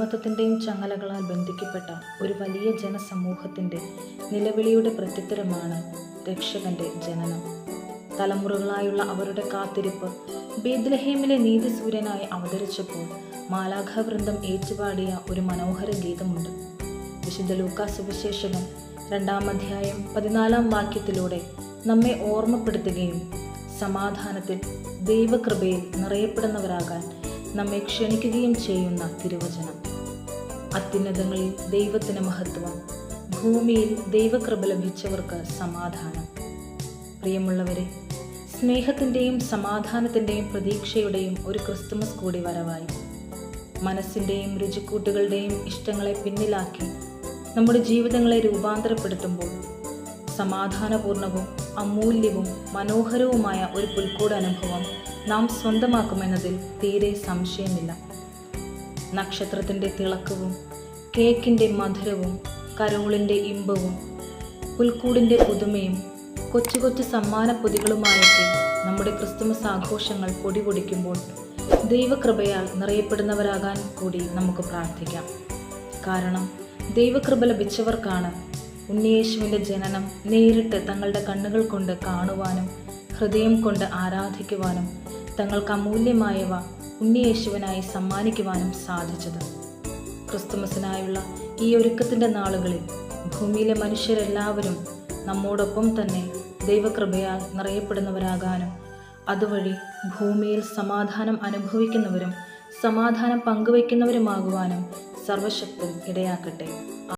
അടിമത്തത്തിൻ്റെയും ചങ്ങലകളാൽ ബന്ധിക്കപ്പെട്ട ഒരു വലിയ ജനസമൂഹത്തിൻ്റെ നിലവിളിയുടെ പ്രത്യുത്തരമാണ് രക്ഷകന്റെ ജനനം. തലമുറകളായുള്ള അവരുടെ കാത്തിരിപ്പ് ബേത്ലഹേമിലെ നീതിസൂര്യനായി അവതരിച്ചപ്പോൾ മാലാഖാവൃന്ദം ഏറ്റുപാടിയ ഒരു മനോഹര ഗീതമുണ്ട്. വിശുദ്ധ ലൂക്കാ സുവിശേഷകൻ 2-ാം അധ്യായം 14-ാം വാക്യത്തിലൂടെ നമ്മെ ഓർമ്മപ്പെടുത്തുകയും സമാധാനത്തിൽ ദൈവകൃപയിൽ നിറയപ്പെടുന്നവരാകാൻ നമ്മെ ക്ഷണിക്കുകയും ചെയ്യുന്ന തിരുവചനം. അത്യുന്നതങ്ങളിൽ ദൈവത്തിന് മഹത്വം, ഭൂമിയിൽ ദൈവകൃപ ലഭിച്ചവർക്ക് സമാധാനം. പ്രിയമുള്ളവരെ, സ്നേഹത്തിൻ്റെയും സമാധാനത്തിൻ്റെയും പ്രതീക്ഷയുടെയും ഒരു ക്രിസ്തുമസ് കൂടി വരവായി. മനസ്സിൻ്റെയും രുചിക്കൂട്ടുകളുടെയും ഇഷ്ടങ്ങളെ പിന്നിലാക്കി നമ്മുടെ ജീവിതങ്ങളെ രൂപാന്തരപ്പെടുത്തുമ്പോൾ സമാധാനപൂർണവും അമൂല്യവും മനോഹരവുമായ ഒരു പുൽക്കൂട് അനുഭവം നാം സ്വന്തമാക്കുമെന്നതിൽ തീരെ സംശയമില്ല. നക്ഷത്രത്തിൻ്റെ തിളക്കവും കേക്കിൻ്റെ മധുരവും കരോളിൻ്റെ ഇമ്പവും പുൽക്കൂടിൻ്റെ പുതുമയും കൊച്ചു കൊച്ചു സമ്മാന പൊതികളുമായൊക്കെ നമ്മുടെ ക്രിസ്തുമസ് ആഘോഷങ്ങൾ പൊടിപൊടിക്കുമ്പോൾ ദൈവകൃപയാൽ നിറയപ്പെടുന്നവരാകാൻ കൂടി നമുക്ക് പ്രാർത്ഥിക്കാം. കാരണം ദൈവകൃപ ലഭിച്ചവർക്കാണ് ഉണ്ണിയേശുവിൻ്റെ ജനനം നേരിട്ട് തങ്ങളുടെ കണ്ണുകൾ കൊണ്ട് കാണുവാനും ഹൃദയം കൊണ്ട് ആരാധിക്കുവാനും തങ്ങൾക്ക് അമൂല്യമായവ ഉണ്ണിയേശുവിനായി സമ്മാനിക്കുവാനും സാധിച്ചത്. ക്രിസ്തുമസിനായുള്ള ഈ ഒരുക്കത്തിൻ്റെ നാളുകളിൽ ഭൂമിയിലെ മനുഷ്യരെല്ലാവരും നമ്മോടൊപ്പം തന്നെ ദൈവകൃപയാൽ നിറയപ്പെടുന്നവരാകാനും അതുവഴി ഭൂമിയിൽ സമാധാനം അനുഭവിക്കുന്നവരും സമാധാനം പങ്കുവയ്ക്കുന്നവരുമാകുവാനും സർവശക്തൻ ഇടയാക്കട്ടെ.